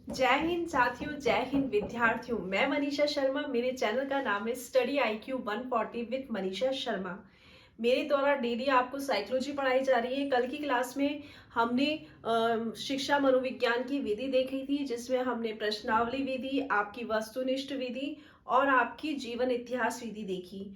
जय हिंद साथियों, जय हिंद विद्यार्थियों। मैं मनीषा शर्मा। मेरे चैनल का नाम है study IQ 140 with Manisha Sharma. मेरे द्वारा डेली आपको साइकोलॉजी पढ़ाई जा रही है। कल की क्लास में हमने शिक्षा मनोविज्ञान की विधि देखी थी, जिसमें हमने प्रश्नावली विधि, आपकी वस्तुनिष्ठ विधि और आपकी जीवन इतिहास विधि देखी।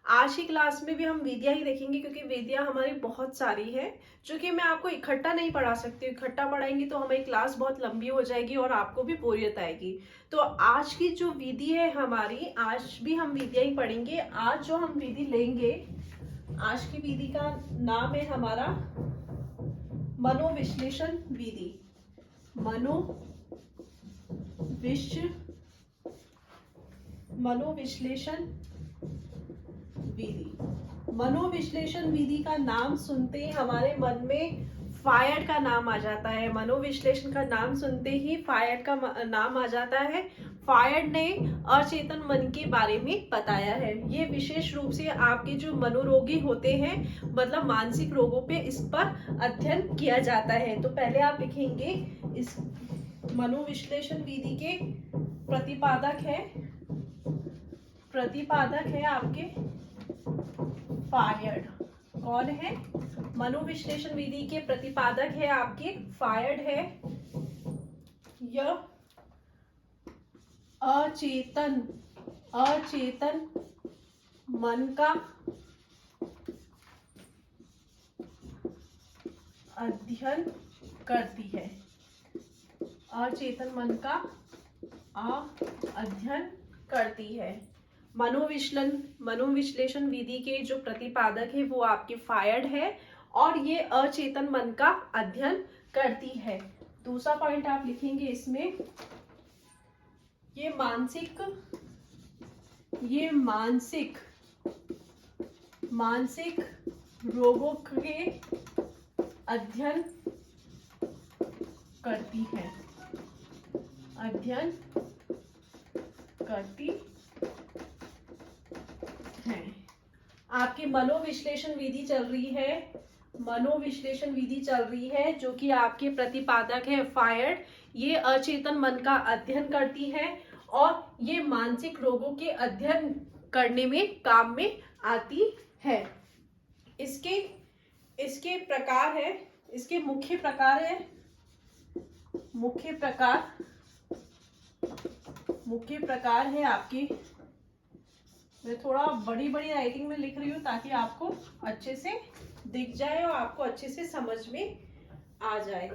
आज की क्लास में भी हम विधियां ही देखेंगे, क्योंकि विधियां हमारी बहुत सारी है, जो कि मैं आपको इकट्ठा नहीं पढ़ा सकती। इकट्ठा पढ़ाएंगे तो हमारी क्लास बहुत लंबी हो जाएगी और आपको भी बोरियत आएगी। तो आज की जो विधि है हमारी, आज भी हम विधियां ही पढ़ेंगे। आज जो हम विधि लेंगे, आज की विधि का नाम है हमारा मनोविश्लेषण विधि। मनोविश्लेषण विधि। मनोविश्लेषण विधि का नाम सुनते ही हमारे मन में फायड का नाम आ जाता है। मनोविश्लेषण का नाम सुनते ही फायड का नाम आ जाता है। फायड ने अचेतन मन के बारे में बताया है। ये विशेष रूप से आपके जो मनोरोगी होते हैं, मतलब मानसिक रोगों पे इस पर अध्ययन किया जाता है। तो पहले आप लिखेंगे, इस मनोविश्लेषण विधि के प्रतिपादक है आपके फायड। कौन है? मनोविश्लेषण विधि के प्रतिपादक है आपके फायड है। यह अचेतन मन का अध्ययन करती है। अचेतन मन का अध्ययन करती है। मनोविश्लेषण विधि के जो प्रतिपादक है वो आपके फायड है, और ये अचेतन मन का अध्ययन करती है। दूसरा पॉइंट आप लिखेंगे इसमें, ये मानसिक रोगों के अध्ययन करती है। आपकी मनोविश्लेषण विधि चल रही है, जो कि आपके प्रतिपादक है फायड। ये अचेतन मन का अध्ययन करती है और ये मानसिक रोगों के अध्ययन करने में काम में आती है। इसके प्रकार है, इसके मुख्य प्रकार है आपकी। मैं थोड़ा बड़ी राइटिंग में लिख रही हूँ ताकि आपको अच्छे से दिख जाए और आपको अच्छे से समझ में आ जाए।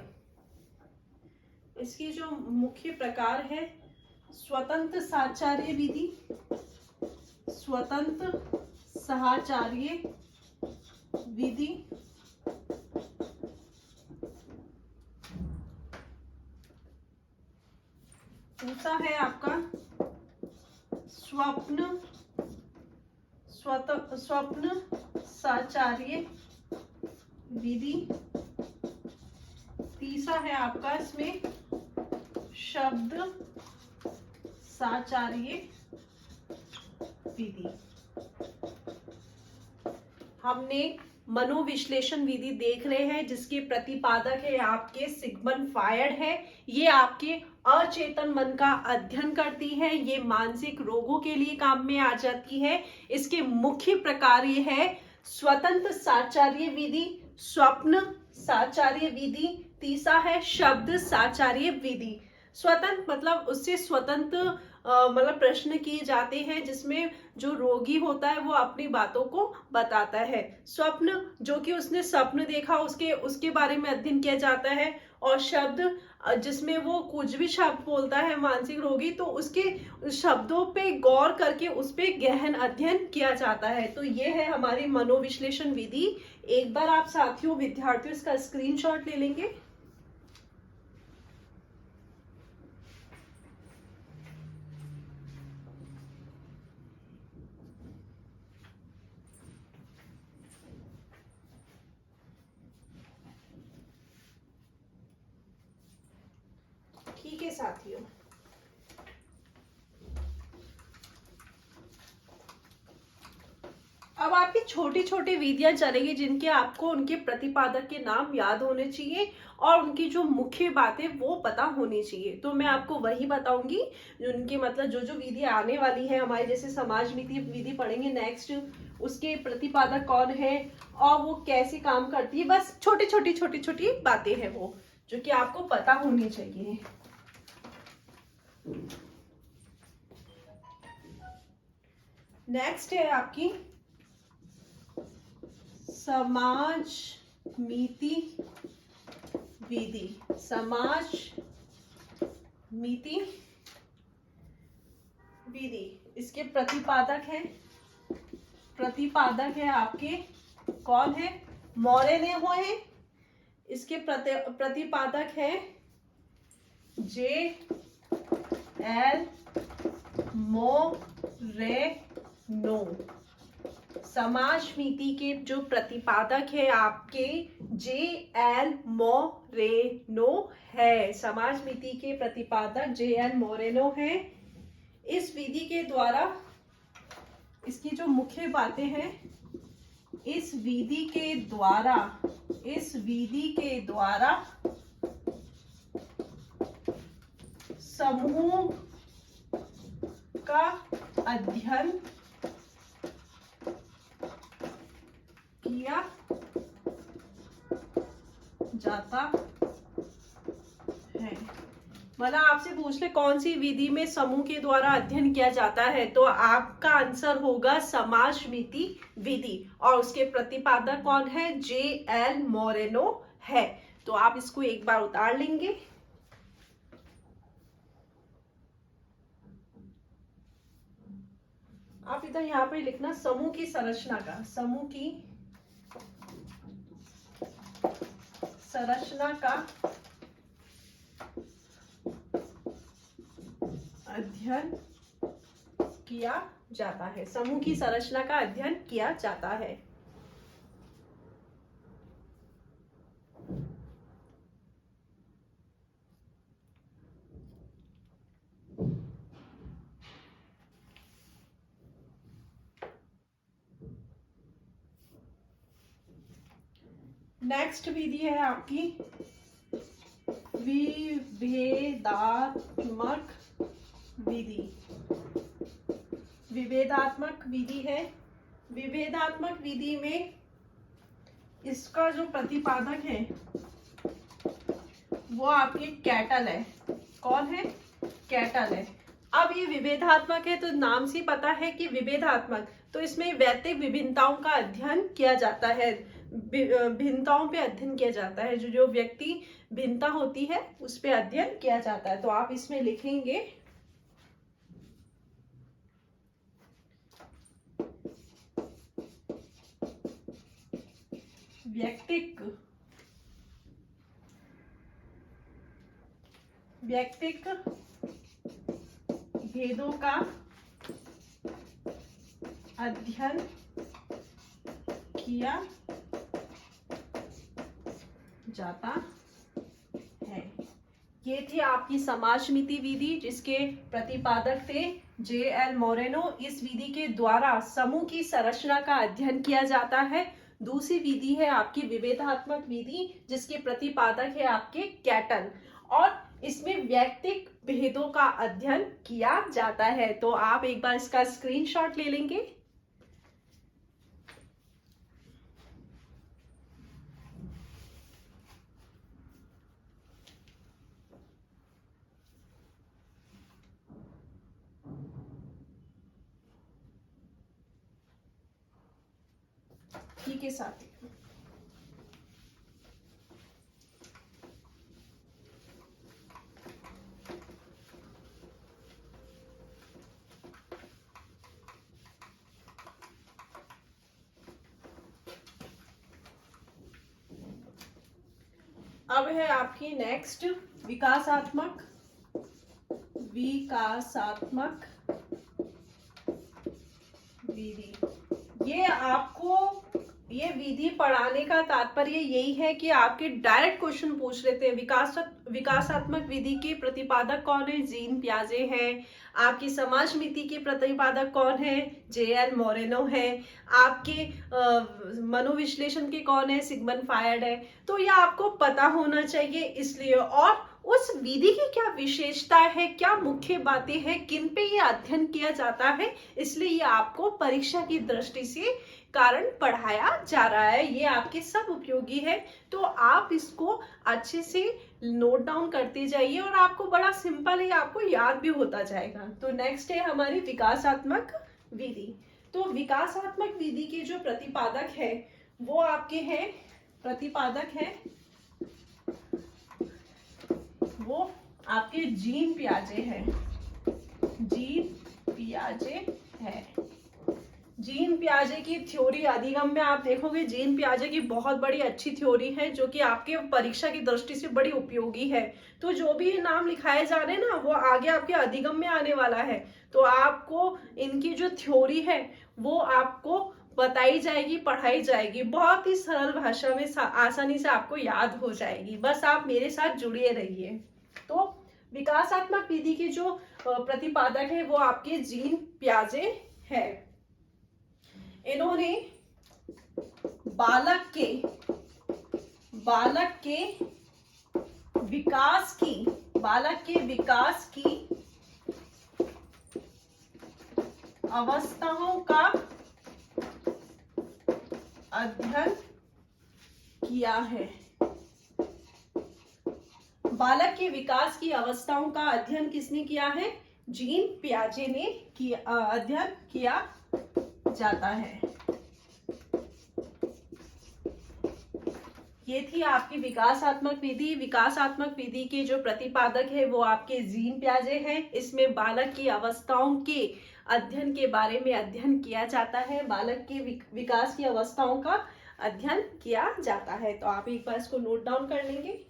इसकी जो मुख्य प्रकार है, स्वतंत्र साहचर्य विधि, दूसरा है आपका स्वप्न साहचर्य विधि। तीसरा है आपका इसमें शब्द साहचर्य विधि। हमने मनोविश्लेषण विधि देख रहे हैं, जिसके प्रतिपादक है आपके सिगमंड फायड है। ये आपके अचेतन मन का अध्ययन करती है। ये मानसिक रोगों के लिए काम में आ जाती है। इसके मुख्य प्रकार ये है स्वतंत्र साहचर्य विधि, स्वप्न साहचर्य विधि, तीसरा है शब्द साहचर्य विधि। स्वतंत्र मतलब उससे स्वतंत्र मतलब प्रश्न किए जाते हैं, जिसमें जो रोगी होता है वो अपनी बातों को बताता है। स्वप्न, जो कि उसने स्वप्न देखा उसके बारे में अध्ययन किया जाता है। और शब्द, जिसमें वो कुछ भी शब्द बोलता है मानसिक रोगी, तो उसके शब्दों पे गौर करके उस पे गहन अध्ययन किया जाता है। तो ये है हमारी मनोविश्लेषण विधि। एक बार आप साथियों, विद्यार्थियों, इसका स्क्रीनशॉट ले लेंगे। ठीक है साथियों, अब आपकी छोटी छोटी विधियां चलेगी जिनके आपको उनके प्रतिपादक के नाम याद होने चाहिए और उनकी जो मुख्य बातें वो पता होनी चाहिए। तो मैं आपको वही बताऊंगी उनके मतलब जो जो विधि आने वाली है हमारे, जैसे समाज नीति विधि पढ़ेंगे नेक्स्ट, उसके प्रतिपादक कौन है और वो कैसे काम करती है। बस छोटी छोटी बातें हैं वो जो कि आपको पता होनी चाहिए। नेक्स्ट है आपकी समाज नीति विधि। समाज नीति विधि, इसके प्रतिपादक है आपके कौन है, मोरेनो है। इसके प्रतिपादक है J.L. मोरेनो। समाज नीति के जो प्रतिपादक है आपके J.L. मोरेनो है। समाज नीति के प्रतिपादक J.L. मोरेनो है। इस विधि के द्वारा इसकी जो मुख्य बातें हैं, इस विधि के द्वारा समूह का अध्ययन किया जाता है। मतलब आपसे पूछ ले कौन सी विधि में समूह के द्वारा अध्ययन किया जाता है, तो आपका आंसर होगा समाज नीति विधि और उसके प्रतिपादक कौन है, J.L. मोरेनो है। तो आप इसको एक बार उतार लेंगे। आप इधर यहाँ पे लिखना समूह की संरचना का, समूह की संरचना का अध्ययन किया जाता है। समूह की संरचना का अध्ययन किया जाता है। नेक्स्ट विधि है आपकी विभेदात्मक विधि। विभेदात्मक विधि है। विभेदात्मक विधि में इसका जो प्रतिपादक है वो आपके कैटल है। कौन है, कैटल है। अब ये विभेदात्मक है तो नाम से पता है कि विभेदात्मक, तो इसमें वैयक्तिक विभिन्नताओं का अध्ययन किया जाता है। भिन्नताओं पे अध्ययन किया जाता है, जो जो व्यक्ति भिन्नता होती है उस पे अध्ययन किया जाता है। तो आप इसमें लिखेंगे वैयक्तिक भेदों का अध्ययन किया जाता है। ये थी आपकी समाज नीति विधि जिसके प्रतिपादक थे J.L. मोरेनो। इस विधि के द्वारा समूह की संरचना का अध्ययन किया जाता है। दूसरी विधि है आपकी विभेदात्मक विधि जिसके प्रतिपादक है आपके कैटल, और इसमें वैयक्तिक भेदों का अध्ययन किया जाता है। तो आप एक बार इसका स्क्रीनशॉट ले लेंगे। ठीक है साथी, अब है आपकी नेक्स्ट विकासात्मक विधि। ये आपको ये विधि पढ़ाने का तात्पर्य यही है कि आपके डायरेक्ट क्वेश्चन पूछ लेते हैं। विकासात्मक विधि के प्रतिपादक कौन है? जीन पियाजे हैं। आपकी समाजमिति के प्रतिपादक कौन है? जे.एल. मोरेनो है। आपके मनोविश्लेषण के कौन है? सिगमंड फ्रायड है। तो यह आपको पता होना चाहिए इसलिए। और उस विधि की क्या विशेषता है, क्या मुख्य बातें हैं, किन पे ये अध्ययन किया जाता है, इसलिए ये आपको परीक्षा की दृष्टि से कारण पढ़ाया जा रहा है। ये आपके सब उपयोगी है, तो आप इसको अच्छे से नोट डाउन करते जाइए और आपको बड़ा सिंपल है, आपको याद भी होता जाएगा। तो नेक्स्ट है हमारी विकासात्मक विधि। तो विकासात्मक विधि के जो प्रतिपादक है वो आपके हैं, प्रतिपादक है वो आपके जीन पियाजे हैं। जीन पियाजे है। जीन पियाजे की थ्योरी अधिगम में आप देखोगे, जीन पियाजे की बहुत बड़ी अच्छी थ्योरी है जो कि आपके परीक्षा की दृष्टि से बड़ी उपयोगी है। तो जो भी नाम लिखाए जा रहे हैं ना, वो आगे आपके अधिगम में आने वाला है। तो आपको इनकी जो थ्योरी है वो आपको बताई जाएगी, पढ़ाई जाएगी, बहुत ही सरल भाषा में आसानी से आपको याद हो जाएगी। बस आप मेरे साथ जुड़े रहिए। तो विकासात्मक विधि के जो प्रतिपादक है वो आपके जीन पियाजे है। इन्होंने बालक के विकास की अवस्थाओं का अध्ययन किया है। बालक के विकास की अवस्थाओं का अध्ययन किसने किया है? जीन पियाजे ने अध्ययन किया जाता है। ये थी आपकी विकासात्मक विधि। विकासात्मक विधि के जो प्रतिपादक है वो आपके जीन पियाजे हैं। इसमें बालक की अवस्थाओं के अध्ययन के बारे में अध्ययन किया जाता है। बालक के विकास की अवस्थाओं का अध्ययन किया जाता है। तो आप एक बार इसको नोट डाउन कर लेंगे।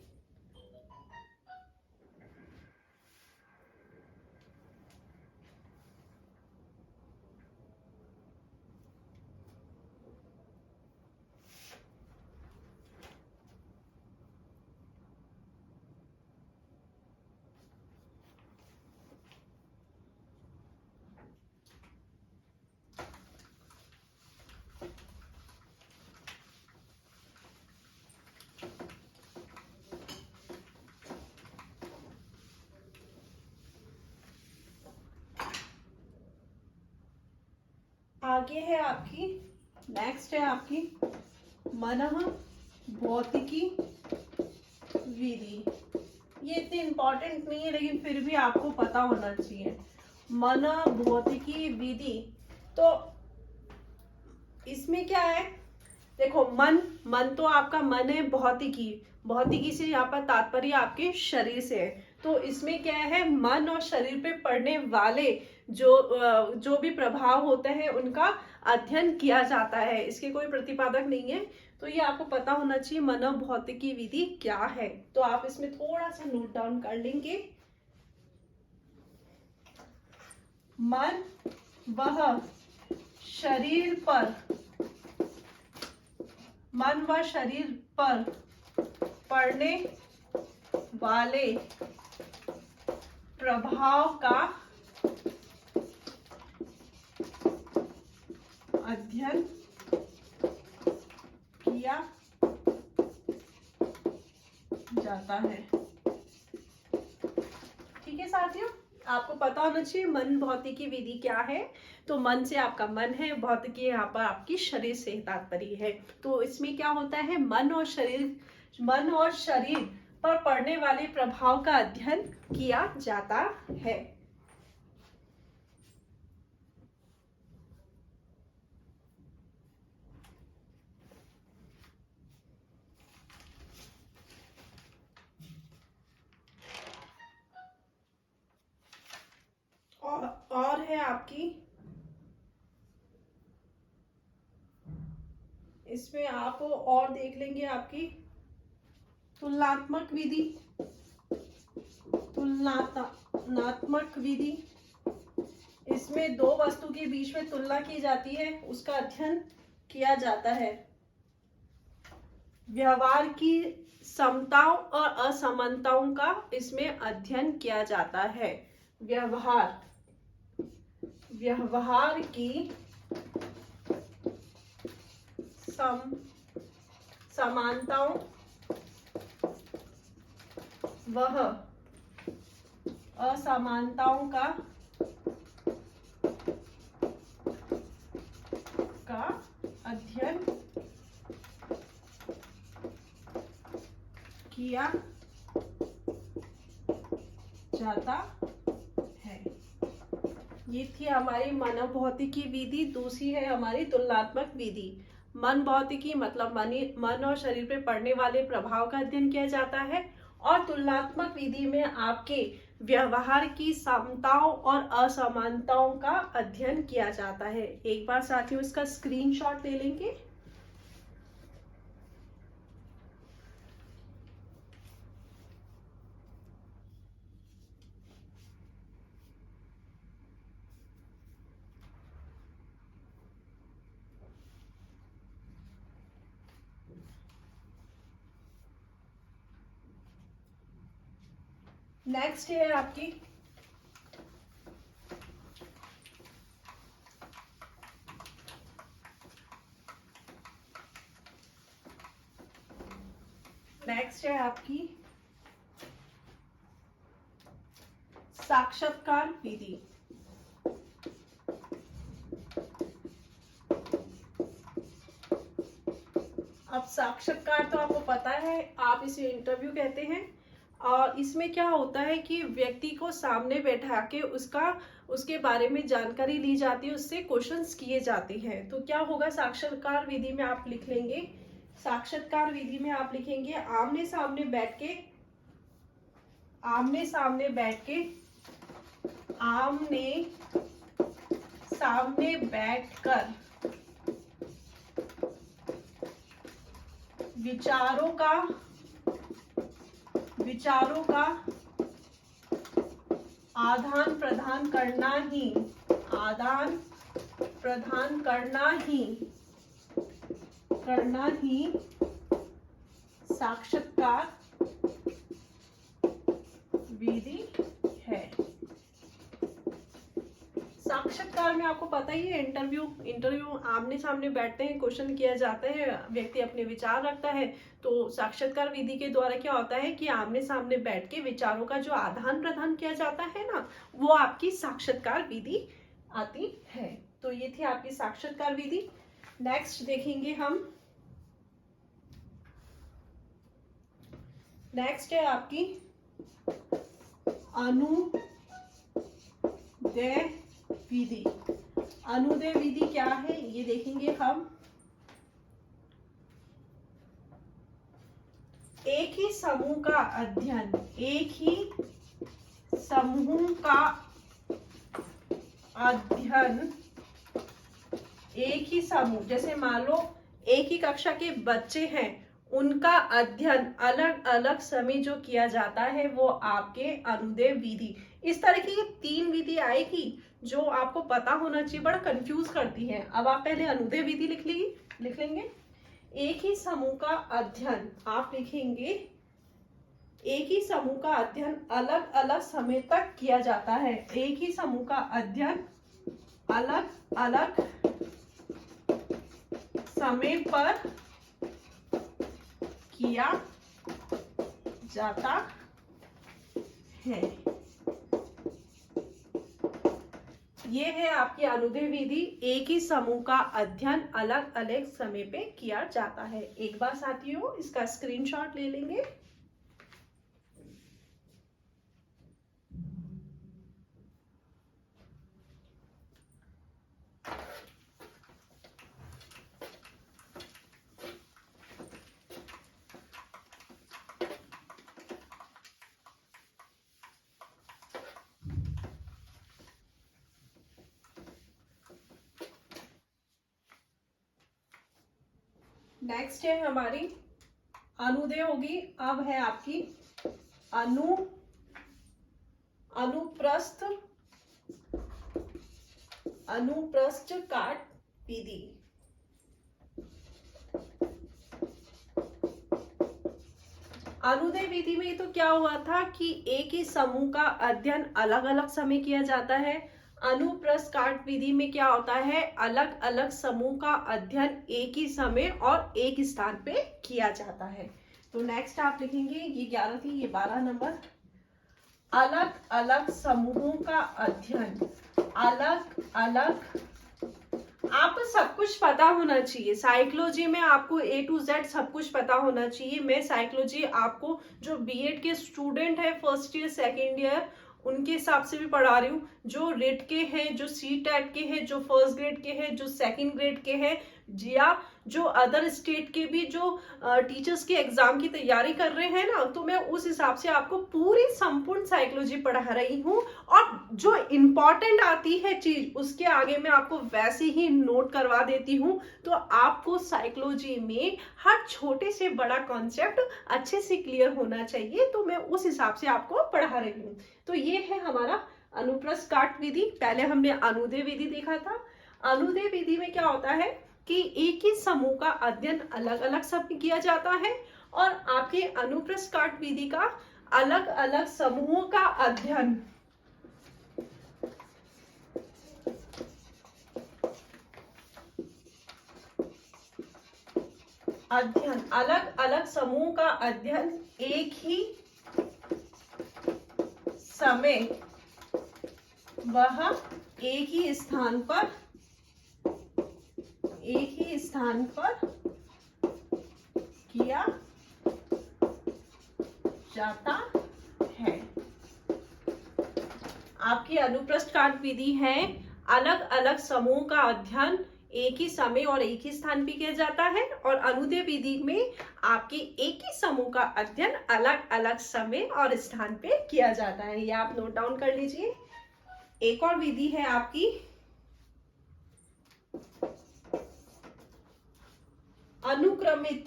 आगे है आपकी, नेक्स्ट है आपकी मनः भौतिकी विधि। ये इतनी इंपॉर्टेंट नहीं है लेकिन फिर भी आपको पता होना चाहिए। मनः भौतिकी विधि, तो इसमें क्या है? देखो, मन तो आपका मन है, भौतिकी से यहाँ पर तात्पर्य आपके शरीर से है। तो इसमें क्या है? मन और शरीर पे पड़ने वाले जो भी प्रभाव होते हैं उनका अध्ययन किया जाता है। इसके कोई प्रतिपादक नहीं है, तो ये आपको पता होना चाहिए मनः भौतिकी विधि क्या है। तो आप इसमें थोड़ा सा नोट डाउन कर लेंगे। मन व शरीर पर पड़ने वाले प्रभाव का अध्ययन किया जाता है। ठीक है साथियों, आपको पता होना चाहिए मन भौतिकी विधि क्या है। तो मन से आपका मन है, भौतिकी यहाँ पर आपकी शरीर से तात्पर्य है। तो इसमें क्या होता है? मन और शरीर पर पड़ने वाले प्रभाव का अध्ययन किया जाता है। और है आपकी, इसमें आप और देख लेंगे आपकी तुलनात्मक विधि। इसमें दो वस्तु के बीच में तुलना की जाती है, उसका अध्ययन किया जाता है। व्यवहार की समताओं और असमानताओं का इसमें अध्ययन किया जाता है। व्यवहार की समानताओं वह असमानताओं का अध्ययन किया जाता है। ये थी हमारी मानव भौतिकी विधि। दूसरी है हमारी तुलनात्मक विधि। मन भौतिकी मतलब मन और शरीर पे पड़ने वाले प्रभाव का अध्ययन किया जाता है, और तुलनात्मक विधि में आपके व्यवहार की समताओं और असमानताओं का अध्ययन किया जाता है। एक बार साथियों इसका स्क्रीनशॉट ले लेंगे। नेक्स्ट है आपकी साक्षात्कार विधि। अब साक्षात्कार तो आपको पता है, आप इसे इंटरव्यू कहते हैं। और इसमें क्या होता है कि व्यक्ति को सामने बैठा के उसके बारे में जानकारी ली जाती है, उससे क्वेश्चंस किए जाते हैं। तो क्या होगा साक्षात्कार विधि में आप लिख लेंगे, साक्षात्कार विधि में आप लिखेंगे आमने सामने बैठ के आमने सामने बैठकर विचारों का आदान प्रदान करना ही साक्षात्कार विधि है। साक्षात्कार में आपको पता ही है, इंटरव्यू आमने सामने बैठते हैं, क्वेश्चन किया जाता है, व्यक्ति अपने विचार रखता है। तो साक्षात्कार विधि के द्वारा क्या होता है कि आमने सामने बैठ के विचारों का जो आदान प्रदान किया जाता है ना, वो आपकी साक्षात्कार विधि आती है। तो ये थी आपकी साक्षात्कार विधि। नेक्स्ट देखेंगे हम, नेक्स्ट है आपकी अनुदय विधि। अनुदय विधि क्या है ये देखेंगे हम। एक ही समूह का अध्ययन एक ही समूह, जैसे मान लो एक ही कक्षा के बच्चे हैं, उनका अध्ययन अलग अलग समय जो किया जाता है वो आपके अनुदय विधि। इस तरह की 3 विधि आएगी जो आपको पता होना चाहिए, बड़ा कंफ्यूज करती है। अब आप पहले अनुदय विधि लिख लेंगे। एक ही समूह का अध्ययन आप लिखेंगे, एक ही समूह का अध्ययन अलग अलग समय तक किया जाता है। एक ही समूह का अध्ययन अलग अलग समय पर किया जाता है। ये है आपकी अनुदय विधि। एक ही समूह का अध्ययन अलग अलग समय पे किया जाता है। एक बार साथियों इसका स्क्रीनशॉट ले लेंगे। नेक्स्ट है हमारी अनुदय होगी। अब है आपकी अनुप्रस्थ काट विधि। अनुदय विधि में तो क्या हुआ था कि एक ही समूह का अध्ययन अलग अलग समय किया जाता है। अनुप्रस्थ काट विधि में क्या होता है, अलग अलग समूह का अध्ययन एक ही समय और एक स्थान पे किया जाता है। तो नेक्स्ट आप लिखेंगे, ये 11 थी, ये 12 नंबर, अलग अलग समूहों का अध्ययन। अलग अलग, आपको सब कुछ पता होना चाहिए साइकोलॉजी में, आपको A to Z सब कुछ पता होना चाहिए। मैं साइकोलॉजी आपको जो बीएड के स्टूडेंट है, फर्स्ट ईयर सेकेंड ईयर, उनके हिसाब से भी पढ़ा रही हूँ। जो रेट के हैं, जो CTET के हैं, जो फर्स्ट ग्रेड के हैं, जो सेकंड ग्रेड के हैं, या जो अदर स्टेट के भी जो टीचर्स के एग्जाम की तैयारी कर रहे हैं ना, तो मैं उस हिसाब से आपको पूरी संपूर्ण साइकोलॉजी पढ़ा रही हूँ। और जो इम्पोर्टेंट आती है चीज, उसके आगे मैं आपको वैसे ही नोट करवा देती हूँ। तो आपको साइकोलॉजी में हर छोटे से बड़ा कॉन्सेप्ट अच्छे से क्लियर होना चाहिए, तो मैं उस हिसाब से आपको पढ़ा रही हूँ। तो ये है हमारा अनुप्रस्थ काट विधि। पहले हमने अनुदय विधि देखा था। अनुदय विधि में क्या होता है कि एक ही समूह का अध्ययन अलग अलग समय किया जाता है, और आपके अनुप्रस्थ काट विधि का अलग अलग समूहों का अध्ययन अलग अलग समूहों का अध्ययन एक ही समय वह एक ही स्थान पर किया जाता है। आपकी अनुप्रस्थ काट विधि है, अलग अलग समूह का अध्ययन एक ही समय और एक ही स्थान पे किया जाता है, और अनुदय विधि में आपके एक ही समूह का अध्ययन अलग अलग समय और स्थान पे किया जाता है। ये आप नोट डाउन कर लीजिए। एक और विधि है आपकी अनुक्रमित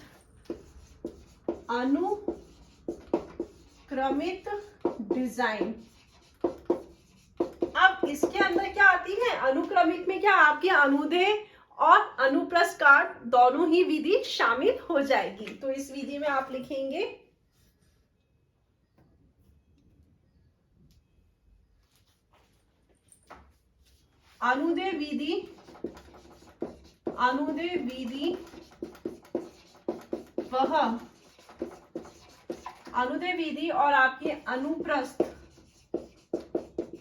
डिजाइन। अब इसके अंदर क्या आती है, अनुक्रमित में क्या आपके अनुदय और अनुप्रस्थ काट दोनों ही विधि शामिल हो जाएगी। तो इस विधि में आप लिखेंगे अनुदय विधि वह अनुदय विधि और आपके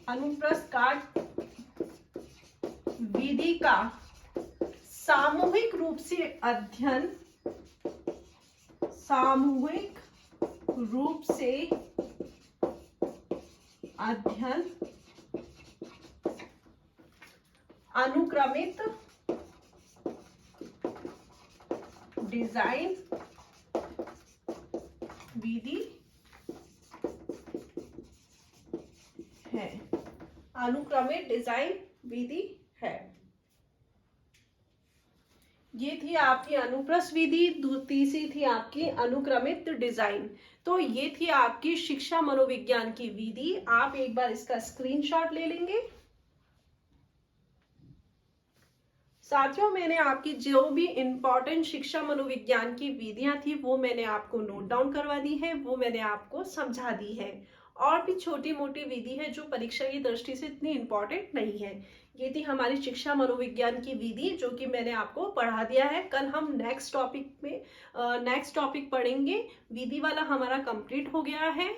अनुप्रस्थ काट विधि का सामूहिक रूप से अध्ययन अनुक्रमित डिजाइन विधि है। अनुक्रमित डिजाइन विधि है। ये थी आपकी अनुप्रस्थ विधि, तीसरी थी आपकी अनुक्रमित डिजाइन। तो ये थी आपकी शिक्षा मनोविज्ञान की विधि। आप एक बार इसका स्क्रीनशॉट ले लेंगे। साथियों, मैंने आपकी जो भी इंपॉर्टेंट शिक्षा मनोविज्ञान की विधियां थी वो मैंने आपको नोट डाउन करवा दी है, वो मैंने आपको समझा दी है। और भी छोटी मोटी विधि है जो परीक्षा की दृष्टि से इतनी इंपॉर्टेंट नहीं है। ये थी हमारी शिक्षा मनोविज्ञान की विधि जो कि मैंने आपको पढ़ा दिया है। कल हम नेक्स्ट टॉपिक पढ़ेंगे। विधि वाला हमारा कंप्लीट हो गया है।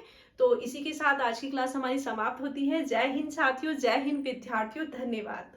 तो इसी के साथ आज की क्लास हमारी समाप्त होती है। जय हिंद साथियों, जय हिंद विद्यार्थियों, धन्यवाद।